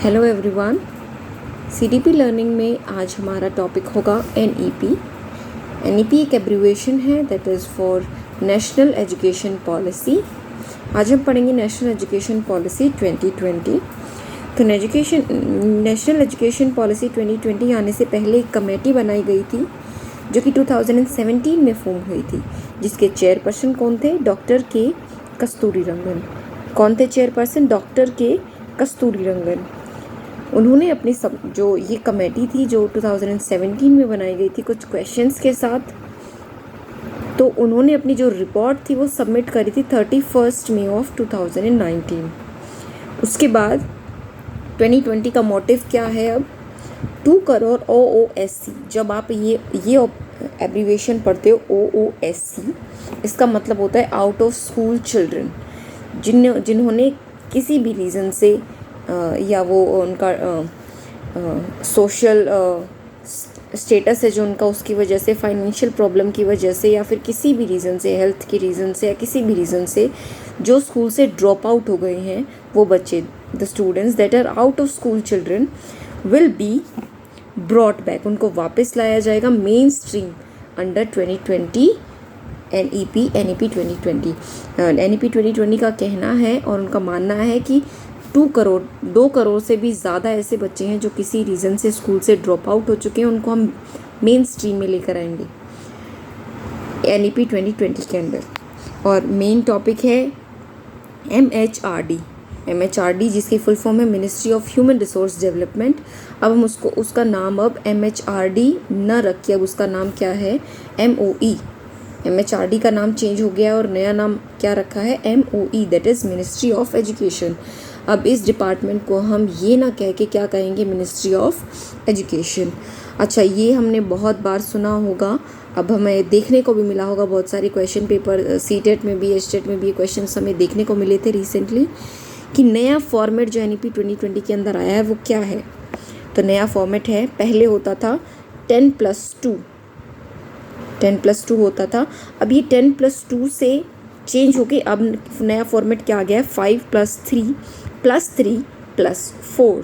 Hello everyone, CDP learning में आज हमारा टॉपिक होगा एनईपी। एनईपी एक एब्रीविएशन है that is for national education policy. आज हम पढ़ेंगे नेशनल एजुकेशन पॉलिसी 2020। तो नेशनल एजुकेशन पॉलिसी 2020 आने से पहले एक कमेटी बनाई गई थी जो कि 2017 में फॉर्म हुई थी, जिसके चेयरपर्सन कौन थे? डॉक्टर के कस्तूरीरंगन। कौन थे चेयरपर्सन? डॉक्टर के कस्तूरीरंगन। उन्होंने अपनी जो ये कमेटी थी जो 2017 में बनाई गई थी कुछ क्वेश्चंस के साथ, तो उन्होंने अपनी जो रिपोर्ट थी वो सबमिट करी थी 31 मई ऑफ 2019। उसके बाद 2020 का मोटिव क्या है? अब 2 करोड़ OOSC। जब आप ये एब्रीविएशन पढ़ते हो OOSC, इसका मतलब होता है आउट ऑफ स्कूल चिल्ड्रन, जिन्होंने किसी भी रीज़न से या वो उनका सोशल स्टेटस है जो उनका, उसकी वजह से, फाइनेंशियल प्रॉब्लम की वजह से, या फिर किसी भी रीज़न से, हेल्थ की रीज़न से या किसी भी रीज़न से जो स्कूल से ड्रॉप आउट हो गए हैं, वो बच्चे, the students that are out of school children will be brought back. उनको वापस लाया जाएगा mainstream under 2020 NEP 2020। NEP 2020 का कहना है और उनका मानना है कि 2 करोड़ से भी ज़्यादा ऐसे बच्चे हैं जो किसी रीज़न से स्कूल से ड्रॉप आउट हो चुके हैं, उनको हम मेन स्ट्रीम में लेकर आएंगे एनईपी 2020 के अंदर। और मेन टॉपिक है MHRD, जिसकी फुल फॉर्म है ministry of human resource development. अब हम उसका नाम अब MHRD न रख के अब उसका नाम क्या है? MOE। MHRD का नाम चेंज हो गया और नया नाम क्या रखा है? MOE, that is ministry of education. अब इस डिपार्टमेंट को हम ये ना कह के क्या कहेंगे? Ministry of education. अच्छा, ये हमने बहुत बार सुना होगा, अब हमें देखने को भी मिला होगा बहुत सारे क्वेश्चन पेपर, सीटेट में भी, एचटेट में भी ये क्वेश्चन हमें देखने को मिले थे रिसेंटली, कि नया फॉर्मेट जो एनईपी 2020 के अंदर आया है वो क्या है। तो नया फॉर्मेट है, पहले होता था 10+2 होता था। अब ये 10+2 से चेंज होके अब नया फॉर्मेट क्या आ गया है? 5+3+3+4।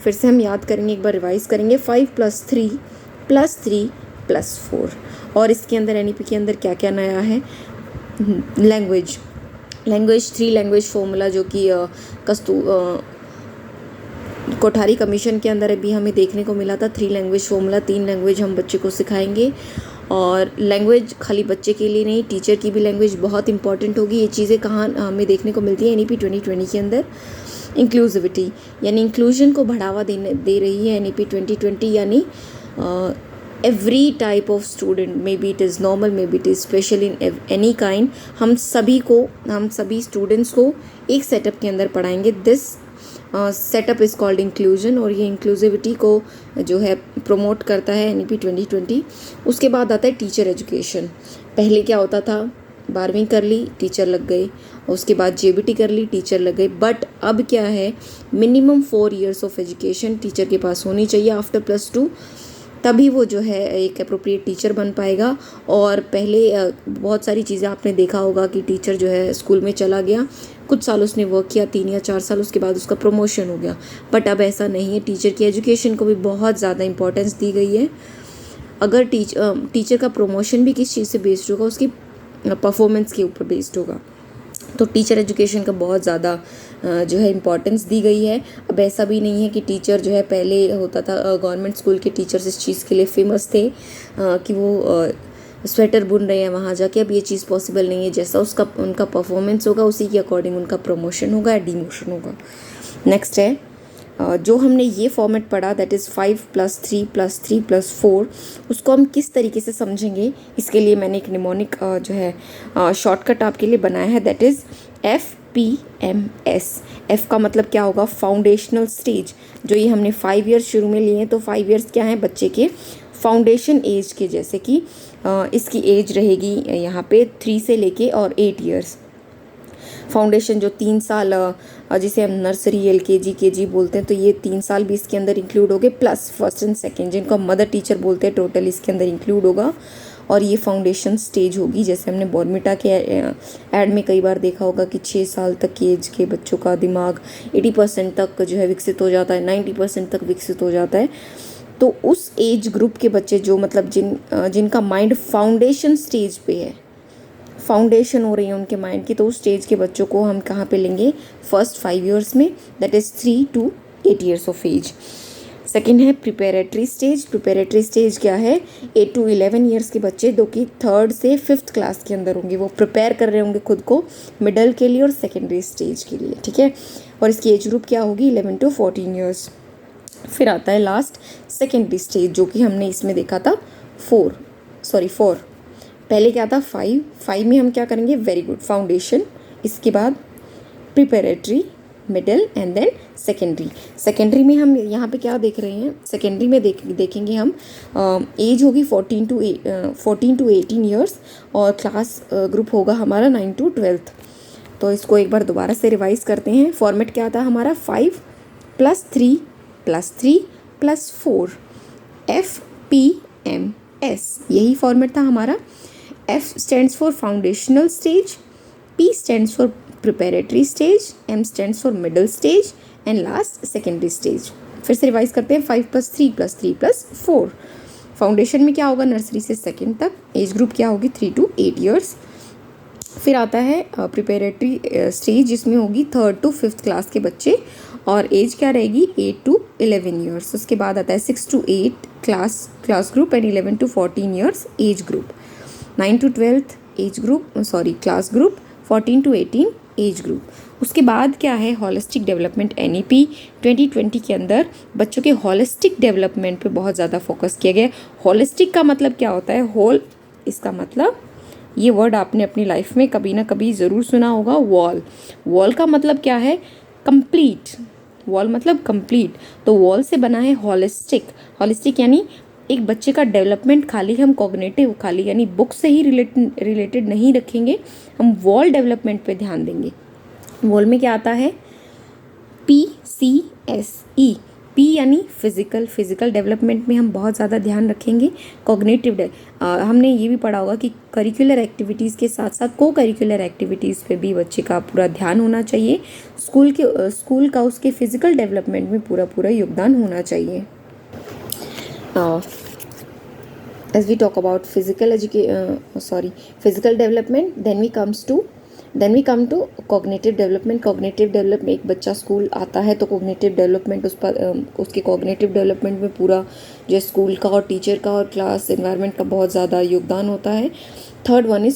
फिर से हम याद करेंगे, एक बार रिवाइज करेंगे। 5+3+3+4। और इसके अंदर एनईपी के अंदर क्या क्या नया है? लैंग्वेज 3 लैंग्वेज फॉर्मूला, जो कि कोठारी कमीशन के अंदर अभी हमें देखने को मिला था। 3 लैंग्वेज फॉर्मूला, 3 लैंग्वेज हम बच्चे को सिखाएंगे। और लैंग्वेज खाली बच्चे के लिए नहीं, टीचर की भी लैंग्वेज बहुत इंपॉर्टेंट होगी। ये चीज़ें कहाँ हमें देखने को मिलती है? एनईपी 2020 के अंदर इंक्लूसिविटी, यानी इंक्लूजन को बढ़ावा दे रही है एनईपी 2020। यानी every type of student, may be it is normal, may be it is special, in any kind, हम सभी स्टूडेंट्स को एक सेटअप के अंदर पढ़ाएंगे। This setup is called inclusion, और ये इंक्लूसिविटी को जो है प्रमोट करता है एनईपी 2020। उसके बाद आता है टीचर एजुकेशन। पहले क्या होता था? 12वीं कर ली, टीचर लग गए, उसके बाद जेबीटी कर ली, टीचर लग गए। बट अब क्या है? Minimum 4 years of education teacher के पास होनी चाहिए आफ्टर +2, तभी वो जो है एक अप्रोप्रिएट टीचर बन पाएगा। और पहले बहुत सारी चीज़ें आपने देखा होगा कि टीचर जो है स्कूल में चला गया, कुछ साल उसने वर्क किया, 3 या 4 साल, उसके बाद उसका प्रमोशन हो गया। बट अब ऐसा नहीं है, टीचर की एजुकेशन को भी बहुत ज़्यादा इंपॉर्टेंस दी गई है। अगर टीचर का प्रमोशन भी किस चीज़ से बेस्ड होगा? उसकी परफॉर्मेंस के ऊपर बेस्ड होगा। तो टीचर एजुकेशन का बहुत ज़्यादा जो है इम्पॉर्टेंस दी गई है। अब ऐसा भी नहीं है कि टीचर जो है, पहले होता था गवर्नमेंट स्कूल के टीचर्स इस चीज़ के लिए फेमस थे कि वो स्वेटर बुन रहे हैं वहाँ जाके। अब ये चीज़ पॉसिबल नहीं है। जैसा उनका परफॉर्मेंस होगा उसी के अकॉर्डिंग उनका प्रमोशन होगा या डिमोशन होगा। नेक्स्ट है जो हमने ये फॉर्मेट पढ़ा, दैट इज़ 5+3+3+4, उसको हम किस तरीके से समझेंगे? इसके लिए मैंने एक निमोनिक जो है शॉर्टकट आपके लिए बनाया है, दैट इज़ FPMS। F का मतलब क्या होगा? Foundational stage. जो ये हमने 5 years शुरू में लिए हैं, तो 5 years क्या हैं? बच्चे के फाउंडेशन एज के, जैसे कि इसकी एज रहेगी यहाँ पे 3 से लेके और 8 years। फाउंडेशन जो 3 साल, जिसे हम नर्सरी, LKG, KG बोलते हैं, तो ये 3 साल भी इसके अंदर इंक्लूड हो गए, प्लस 1st and 2nd, जिनको हम मदर टीचर बोलते हैं, टोटल इसके अंदर इंक्लूड होगा। और ये फाउंडेशन स्टेज होगी। जैसे हमने बॉर्नविटा के ऐड में कई बार देखा होगा कि 6 साल तक की एज के बच्चों का दिमाग 80% तक जो है विकसित हो जाता है, 90% तक विकसित हो जाता है। तो उस एज ग्रुप के बच्चे जो मतलब जिनका माइंड फाउंडेशन स्टेज पे है, फाउंडेशन हो रही है उनके माइंड की, तो उस स्टेज के बच्चों को हम कहाँ पे लेंगे? फर्स्ट 5 ईयर्स में, that is 3 to 8 years of age. Second है प्रिपेरेटरी स्टेज। प्रिपेरेटरी स्टेज क्या है? 8 to 11 ईयर्स के बच्चे जो कि 3rd से 5th क्लास के अंदर होंगे, वो प्रिपेयर कर रहे होंगे खुद को मिडल के लिए और सेकेंडरी स्टेज के लिए, ठीक है। और इसकी एज ग्रुप क्या होगी? 11 to 14 ईयर्स। फिर आता है लास्ट सेकेंडरी स्टेज, जो कि हमने इसमें देखा था 4। पहले क्या था? 5 में हम क्या करेंगे? Very good, foundation. इसके बाद preparatory, middle and then secondary. Secondary में हम यहाँ पे क्या देख रहे हैं? सेकेंडरी में देखेंगे हम एज होगी 14 to 18 ईयर्स और क्लास ग्रुप होगा हमारा 9 to 12। तो इसको एक बार दोबारा से रिवाइज करते हैं। फॉर्मेट क्या था हमारा? 5 + 3 + 3 + 4 FPMS, यही फॉर्मेट था हमारा। F stands for foundational stage, P stands for preparatory stage, M stands for middle stage and last secondary stage। फिर से रिवाइज करते हैं। 5 + 3 + 3 + 4। फाउंडेशन में क्या होगा? नर्सरी से सेकेंड तक। एज ग्रुप क्या होगी? 3 to 8 ईयर्स। फिर आता है प्रिपेरेटरी स्टेज, जिसमें होगी 3rd to 5th क्लास के बच्चे और एज क्या रहेगी? 8 to 11 ईयर्स। उसके बाद आता है 6 to 8 class group and 11 to 14 years age group. 9 to 12 age group, class group. 14 to 18 age group. उसके बाद क्या है? Holistic development. NEP 2020 के अंदर बच्चों के हॉलिस्टिक डेवलपमेंट पे बहुत ज़्यादा फोकस किया गया। हॉलिस्टिक का मतलब क्या होता है? होल, इसका मतलब ये वर्ड आपने अपनी लाइफ में कभी ना कभी ज़रूर सुना होगा। वॉल का मतलब क्या है? कंप्लीट। वॉल मतलब कंप्लीट, तो वॉल से बना है हॉलिस्टिक यानी एक बच्चे का डेवलपमेंट खाली हम कॉग्निटिव यानी बुक से ही रिलेटेड नहीं रखेंगे, हम वॉल डेवलपमेंट पे ध्यान देंगे। वॉल में क्या आता है? PCSE, P यानी फिजिकल डेवलपमेंट में हम बहुत ज़्यादा ध्यान रखेंगे। कॉग्निटिव हमने ये भी पढ़ा होगा कि करिकुलर एक्टिविटीज़ के साथ साथ को करिकुलर एक्टिविटीज़ पे भी बच्चे का पूरा ध्यान होना चाहिए। स्कूल का उसके फिजिकल डेवलपमेंट में पूरा योगदान होना चाहिए। As we talk about physical development, then we come to cognitive development। cognitive development, एक बच्चा स्कूल आता है तो cognitive development उसके cognitive development में पूरा जो स्कूल का और टीचर का और क्लास एनवायरनमेंट का बहुत ज़्यादा योगदान होता है। Third one is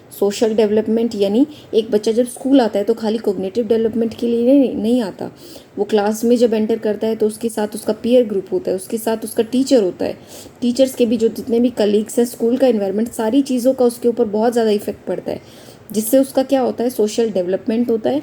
social development यानी एक बच्चा जब स्कूल आता है तो खाली कोग्निटिव डेवलपमेंट के लिए नहीं आता, वो क्लास में जब एंटर करता है तो उसके साथ उसका पीयर ग्रुप होता है, उसके साथ उसका टीचर होता है, टीचर्स के भी जो जितने भी कलीग्स हैं, स्कूल का एनवायरनमेंट, सारी चीज़ों का उसके ऊपर बहुत ज़्यादा इफेक्ट पड़ता है, जिससे उसका क्या होता है? सोशल डेवलपमेंट होता है।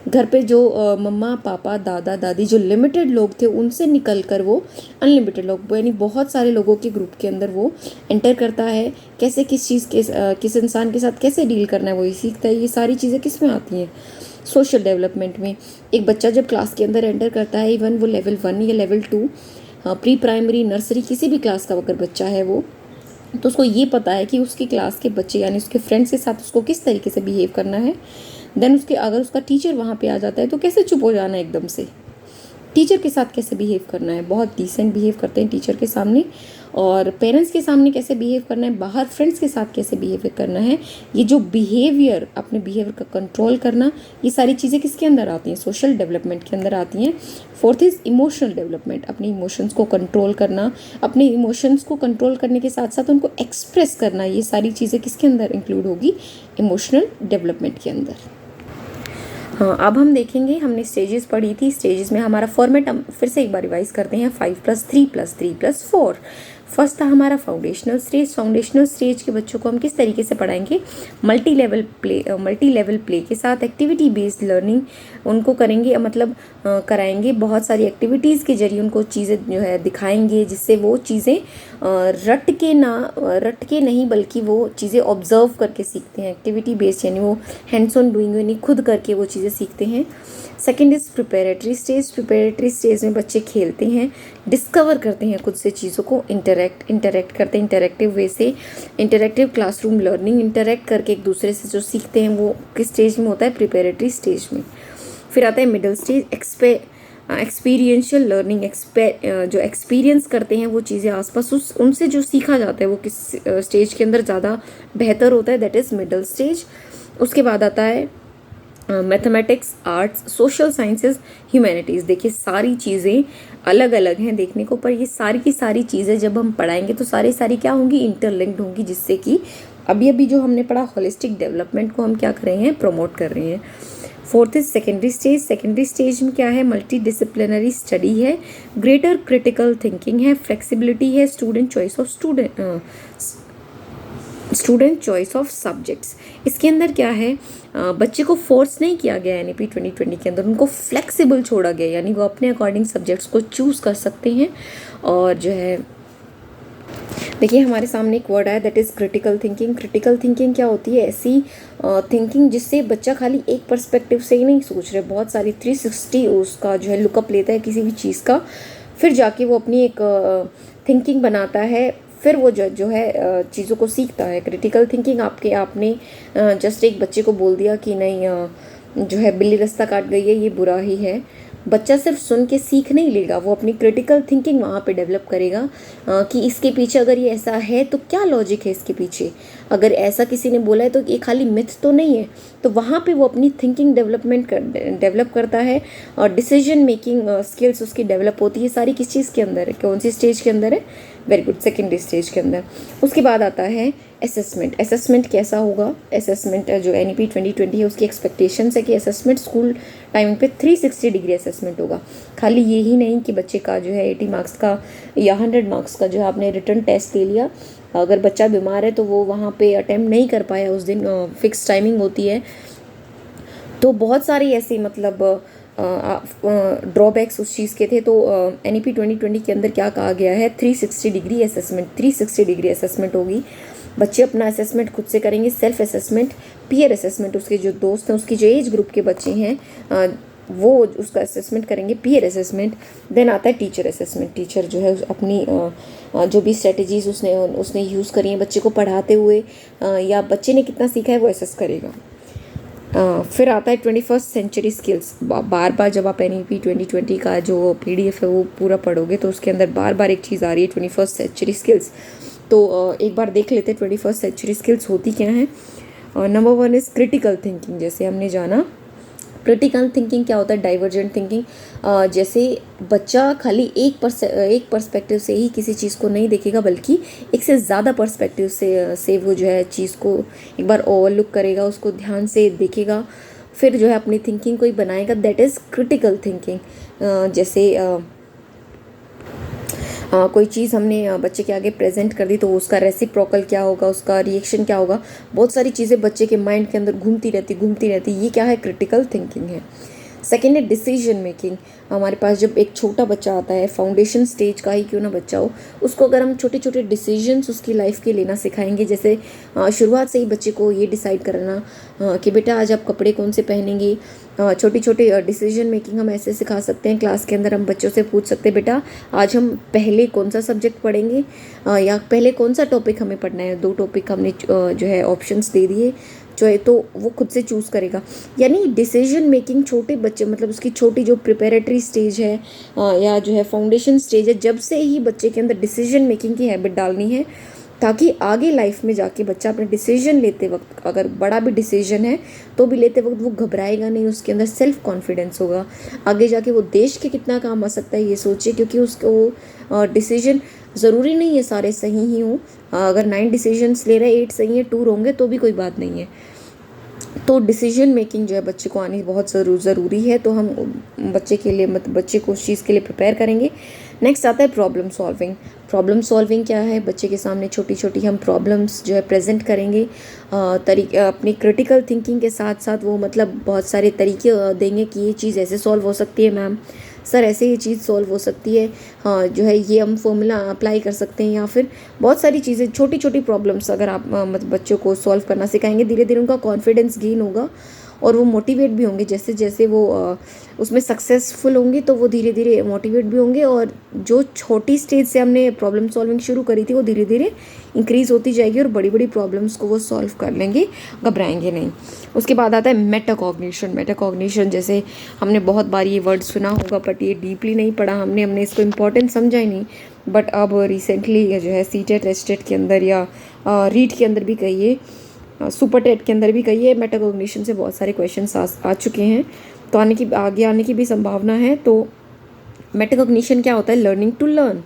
घर पे जो मम्मा पापा दादा दादी जो लिमिटेड लोग थे उनसे निकल कर वो अनलिमिटेड लोग यानी बहुत सारे लोगों के ग्रुप के अंदर वो एंटर करता है। कैसे किस इंसान के साथ कैसे डील करना है वो ही सीखता है। ये सारी चीज़ें किस में आती हैं? सोशल डेवलपमेंट में। एक बच्चा जब क्लास के अंदर एंटर करता है, इवन वो लेवल 1 या लेवल 2 प्री प्राइमरी नर्सरी किसी भी क्लास का अगर बच्चा है वो, तो उसको ये पता है कि उसकी क्लास के बच्चे यानी उसके फ्रेंड्स के साथ उसको किस तरीके से बिहेव करना है। देन अगर उसका टीचर वहाँ पे आ जाता है तो कैसे चुप हो जाना है एकदम से, टीचर के साथ कैसे बिहेव करना है, बहुत डिसेंट बिहेव करते हैं टीचर के सामने, और पेरेंट्स के सामने कैसे बिहेव करना है, बाहर फ्रेंड्स के साथ कैसे बिहेवियर करना है। ये जो बिहेवियर, अपने बिहेवियर का कंट्रोल करना, ये सारी चीज़ें किसके अंदर आती हैं? सोशल डेवलपमेंट के अंदर आती हैं। फोर्थ इज़ इमोशनल डेवलपमेंट, अपने इमोशंस को कंट्रोल करना, अपने इमोशंस को कंट्रोल करने के साथ साथ उनको एक्सप्रेस करना, ये सारी चीज़ें किसके अंदर इंक्लूड होगी? इमोशनल डेवलपमेंट के अंदर। हाँ, अब हम देखेंगे, हमने स्टेजेस पढ़ी थी, स्टेजेस में हमारा फॉर्मेट हम फिर से एक बार रिवाइज करते हैं। 5 + 3 + 3 + 4। फर्स्ट था हमारा फाउंडेशनल स्टेज के बच्चों को हम किस तरीके से पढ़ाएंगे? मल्टी लेवल प्ले के साथ एक्टिविटी बेस्ड लर्निंग उनको करेंगे, मतलब कराएंगे। बहुत सारी एक्टिविटीज़ के जरिए उनको चीज़ें जो है दिखाएंगे, जिससे वो चीज़ें रट के नहीं बल्कि वो चीज़ें ऑब्जर्व करके सीखते हैं। एक्टिविटी बेस्ड यानी वो हैंड्स ऑन डूइंग यानी खुद करके वो चीज़ें सीखते हैं। Second is preparatory stage. Preparatory stage में बच्चे खेलते हैं, डिस्कवर करते हैं खुद से चीज़ों को, इंटरेक्ट करते हैं इंटरेक्टिव वे से, इंटरेक्टिव क्लासरूम लर्निंग, इंटरेक्ट करके एक दूसरे से जो सीखते हैं वो किस स्टेज में होता है, प्रिपेरेटरी स्टेज में। फिर आता है मिडिल स्टेज, एक्सपीरियंशियल लर्निंग, जो एक्सपीरियंस करते हैं वो चीज़ें आसपास, उनसे जो सीखा जाता है वो किस स्टेज के अंदर ज़्यादा बेहतर होता है, दैट इज़ मिडिल स्टेज। उसके बाद आता है mathematics, arts, social sciences, humanities. देखिए सारी चीज़ें अलग अलग हैं देखने को, पर ये सारी की सारी चीज़ें जब हम पढ़ाएंगे तो सारी क्या होंगी, इंटरलिंक्ड होंगी, जिससे कि अभी जो हमने पढ़ा होलिस्टिक डेवलपमेंट को हम क्या कर रहे हैं, प्रमोट कर रहे हैं। Fourth is secondary stage. Secondary stage में क्या है, मल्टी डिसिप्लिनरी स्टडी है, ग्रेटर क्रिटिकल थिंकिंग है, फ्लेक्सिबिलिटी है, स्टूडेंट चॉइस ऑफ सब्जेक्ट्स। इसके अंदर क्या है, बच्चे को फोर्स नहीं किया गया NEP 2020 के अंदर, उनको फ्लेक्सिबल छोड़ा गया, यानी वो अपने अकॉर्डिंग सब्जेक्ट्स को चूज़ कर सकते हैं। और जो है देखिए हमारे सामने एक वर्ड आया, that is critical thinking. Critical thinking क्या होती है, ऐसी थिंकिंग जिससे बच्चा खाली एक पर्सपेक्टिव से ही नहीं सोच रहे, बहुत सारी 360 उसका जो है लुकअप लेता है किसी भी चीज़ का, फिर जाके वो अपनी एक थिंकिंग बनाता है, फिर वो जो है चीज़ों को सीखता है। क्रिटिकल थिंकिंग आपने जस्ट एक बच्चे को बोल दिया कि नहीं जो है बिल्ली रास्ता काट गई है, ये बुरा ही है, बच्चा सिर्फ सुन के सीख नहीं लेगा, वो अपनी क्रिटिकल थिंकिंग वहाँ पे डेवलप करेगा कि इसके पीछे अगर ये ऐसा है तो क्या लॉजिक है इसके पीछे, अगर ऐसा किसी ने बोला है तो ये खाली मिथ तो नहीं है, तो वहाँ पे वो अपनी थिंकिंग डेवलप करता है और डिसीजन मेकिंग स्किल्स उसकी डेवलप होती है। सारी किस चीज़ के अंदर है, कौन सी स्टेज के अंदर है, वेरी गुड, सेकेंडरी स्टेज के अंदर। उसके बाद आता है असेसमेंट। असेसमेंट कैसा होगा, असेसमेंट जो NEP 2020 है उसकी एक्सपेक्टेशंस है कि असेसमेंट स्कूल टाइमिंग पे 360 डिग्री असेसमेंट होगा। खाली ये ही नहीं कि बच्चे का जो है 80 मार्क्स का या 100 मार्क्स का जो है आपने रिटर्न टेस्ट ले लिया, अगर बच्चा बीमार है तो वो वहाँ पे अटेम्प्ट नहीं कर पाया, उस दिन फिक्स टाइमिंग होती है, तो बहुत सारी ऐसी मतलब ड्रॉबैक्स उस चीज़ के थे। तो NEP 2020 के अंदर क्या कहा गया है, 360 डिग्री असेसमेंट, 360 डिग्री असेसमेंट होगी। बच्चे अपना असेसमेंट खुद से करेंगे, सेल्फ असेसमेंट, पीयर असेसमेंट, उसके जो दोस्त हैं उसकी जो एज ग्रुप के बच्चे हैं वो उसका असेसमेंट करेंगे, पीयर असेसमेंट। देन आता है टीचर असेसमेंट। टीचर जो है अपनी जो भी स्ट्रेटजीज उसने यूज़ करी हैं बच्चे को पढ़ाते हुए या बच्चे ने कितना सीखा है वो असेस करेगा। फिर आता है 21st सेंचुरी स्किल्स। बार बार जब आप NEP 2020 का जो PDF है वो पूरा पढ़ोगे तो उसके अंदर बार बार एक चीज़ आ रही है, 21st सेंचुरी स्किल्स। तो एक बार देख लेते हैं 21st सेंचुरी स्किल्स होती क्या है। Number 1 is critical thinking. जैसे हमने जाना क्रिटिकल थिंकिंग क्या होता है, डाइवर्जेंट थिंकिंग। जैसे बच्चा खाली एक पर्सपेक्टिव से ही किसी चीज़ को नहीं देखेगा, बल्कि एक से ज़्यादा पर्सपेक्टिव से वो जो है चीज़ को एक बार ओवरलुक करेगा, उसको ध्यान से देखेगा, फिर जो है अपनी थिंकिंग को ही बनाएगा, दैट इज़ क्रिटिकल थिंकिंग। जैसे कोई चीज़ हमने बच्चे के आगे प्रेजेंट कर दी तो उसका रेसिप्रोकल क्या होगा, उसका रिएक्शन क्या होगा, बहुत सारी चीज़ें बच्चे के माइंड के अंदर घूमती रहती, ये क्या है, क्रिटिकल थिंकिंग है। सेकेंड है डिसीजन मेकिंग। हमारे पास जब एक छोटा बच्चा आता है, फाउंडेशन स्टेज का ही क्यों ना बच्चा हो, उसको अगर हम छोटे छोटे डिसीजंस उसकी लाइफ के लेना सिखाएंगे, जैसे शुरुआत से ही बच्चे को ये डिसाइड करना कि बेटा आज आप कपड़े कौन से पहनेंगे, छोटी छोटी डिसीजन मेकिंग हम ऐसे सिखा सकते हैं। क्लास के अंदर हम बच्चों से पूछ सकते हैं, बेटा आज हम पहले कौन सा सब्जेक्ट पढ़ेंगे या पहले कौन सा टॉपिक हमें पढ़ना है। 2 टॉपिक हमने जो है ऑप्शंस दे दिए, जो है तो वो खुद से चूज़ करेगा। यानी डिसीजन मेकिंग छोटे बच्चे, मतलब उसकी छोटी जो प्रिपेरेटरी स्टेज है या जो है फाउंडेशन स्टेज है, जब से ही बच्चे के अंदर डिसीजन मेकिंग की हैबिट डालनी है, ताकि आगे लाइफ में जाके बच्चा अपने डिसीजन लेते वक्त, अगर बड़ा भी डिसीजन है तो भी लेते वक्त वो घबराएगा नहीं, उसके अंदर सेल्फ कॉन्फिडेंस होगा, आगे जाके वो देश के कितना काम आ सकता है ये सोचिए। क्योंकि उसको डिसीजन ज़रूरी नहीं है सारे सही ही हों, अगर 9 डिसीजंस ले रहे हैं 8 सही है 2 रॉन्ग है तो भी कोई बात नहीं है। तो डिसीजन मेकिंग जो है बच्चे को आनी बहुत ज़रूरी है। तो हम बच्चे के लिए बच्चे को उस चीज़ के लिए प्रिपेयर करेंगे। नेक्स्ट आता है प्रॉब्लम सॉल्विंग। प्रॉब्लम सॉल्विंग क्या है, बच्चे के सामने छोटी छोटी हम प्रॉब्लम्स जो है प्रेजेंट करेंगे, अपनी क्रिटिकल थिंकिंग के साथ साथ वो मतलब बहुत सारे तरीके देंगे कि ये चीज़ ऐसे सॉल्व हो सकती है मैम, सर ऐसे ये चीज़ सॉल्व हो सकती है, हाँ जो है ये हम फॉर्मूला अप्लाई कर सकते हैं, या फिर बहुत सारी चीज़ें छोटी छोटी प्रॉब्लम्स अगर आप मतलब बच्चों को सॉल्व करना सिखाएंगे, धीरे धीरे उनका कॉन्फिडेंस गेन होगा और वो मोटिवेट भी होंगे। जैसे जैसे वो उसमें सक्सेसफुल होंगे तो वो धीरे धीरे मोटिवेट भी होंगे, और जो छोटी स्टेज से हमने प्रॉब्लम सॉल्विंग शुरू करी थी वो धीरे धीरे इंक्रीज़ होती जाएगी और बड़ी बड़ी प्रॉब्लम्स को वो सॉल्व कर लेंगे, घबराएंगे नहीं। उसके बाद आता है मेटाकॉग्निशन। मेटाकॉग्निशन जैसे हमने बहुत बार ये वर्ड सुना होगा, बट ये डीपली नहीं पढ़ा हमने इसको इम्पोर्टेंट समझा ही नहीं। बट अब रिसेंटली जो है सीटेट एस्टेट के अंदर या रीट के अंदर भी कहिए, सुपर टेट के अंदर भी कहिए, मेटाकॉग्निशन से बहुत सारे क्वेश्चन आ चुके हैं, तो आगे आने की भी संभावना है। तो मेटाकॉग्निशन क्या होता है? Learning to learn.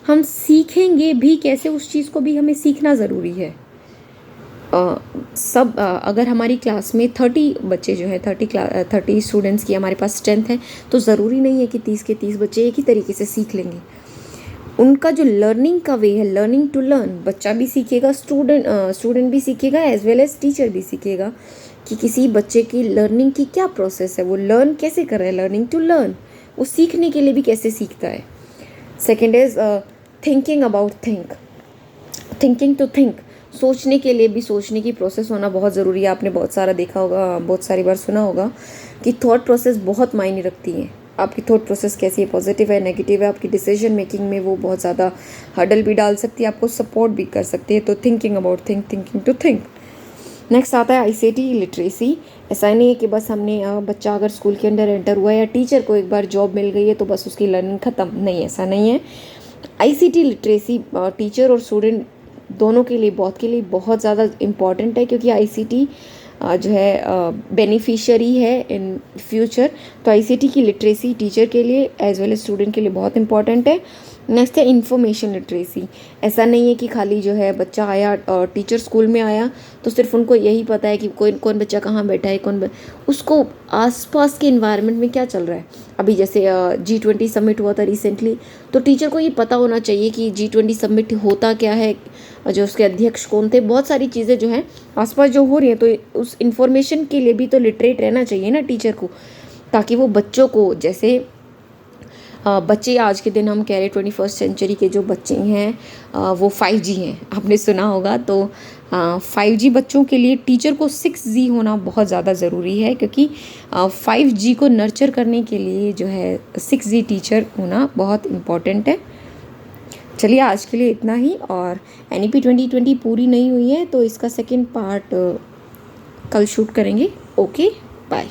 हम सीखेंगे भी कैसे, उस चीज़ को भी हमें सीखना ज़रूरी है। अगर हमारी क्लास में 30 बच्चे जो है 30 स्टूडेंट्स की हमारे पास स्ट्रेंथ है, तो ज़रूरी नहीं है कि 30 के 30 बच्चे एक ही तरीके से सीख लेंगे। उनका जो लर्निंग का वे है, लर्निंग टू लर्न, बच्चा भी सीखेगा, स्टूडेंट भी सीखेगा, एज वेल एज टीचर भी सीखेगा कि किसी बच्चे की लर्निंग की क्या प्रोसेस है, वो लर्न कैसे कर रहा है, लर्निंग टू लर्न, वो सीखने के लिए भी कैसे सीखता है। Second is thinking about thinking to think. सोचने के लिए भी सोचने की प्रोसेस होना बहुत ज़रूरी है। आपने बहुत सारा देखा होगा, बहुत सारी बार सुना होगा कि थॉट प्रोसेस बहुत मायने रखती है। आपकी थॉट प्रोसेस कैसी है, पॉजिटिव है, नेगेटिव है, आपकी डिसीजन मेकिंग में वो बहुत ज़्यादा हर्डल भी डाल सकती है, आपको सपोर्ट भी कर सकती है। तो thinking about thinking to think. Next आता है आईसीटी लिटरेसी। ऐसा नहीं है कि बस हमने बच्चा अगर स्कूल के अंदर एंटर हुआ है या टीचर को एक बार जॉब मिल गई है तो बस उसकी लर्निंग ख़त्म, नहीं, ऐसा नहीं है। आईसीटी लिटरेसी टीचर और स्टूडेंट दोनों के लिए बहुत ज़्यादा इम्पॉर्टेंट है, क्योंकि आईसीटी जो है बेनिफिशियरी है इन फ्यूचर। तो आईसीटी की लिटरेसी टीचर के लिए एज वेल एज स्टूडेंट के लिए बहुत इंपॉर्टेंट है। नेक्स्ट है इंफॉर्मेशन लिटरेसी। ऐसा नहीं है कि खाली जो है बच्चा आया और टीचर स्कूल में आया तो सिर्फ उनको यही पता है कि कौन बच्चा कहाँ बैठा है, उसको आसपास के इन्वायरमेंट में क्या चल रहा है। अभी जैसे G20 समिट हुआ था रिसेंटली, तो टीचर को ये पता होना चाहिए कि G20 समिट होता क्या है, जो उसके अध्यक्ष कौन थे, बहुत सारी चीज़ें जो हैं आसपास जो हो रही हैं, तो उस इन्फॉर्मेशन के लिए भी तो लिटरेट रहना चाहिए ना टीचर को, ताकि वो बच्चों को, जैसे बच्चे आज के दिन हम कह रहे 21st सेंचुरी के जो बच्चे हैं वो 5G हैं, आपने सुना होगा। तो 5G बच्चों के लिए टीचर को 6G होना बहुत ज़्यादा ज़रूरी है, क्योंकि 5G को नर्चर करने के लिए जो है 6G टीचर होना बहुत इम्पॉर्टेंट है। चलिए आज के लिए इतना ही, और NEP 2020 पूरी नहीं हुई है तो इसका सेकंड पार्ट कल शूट करेंगे। Okay, bye.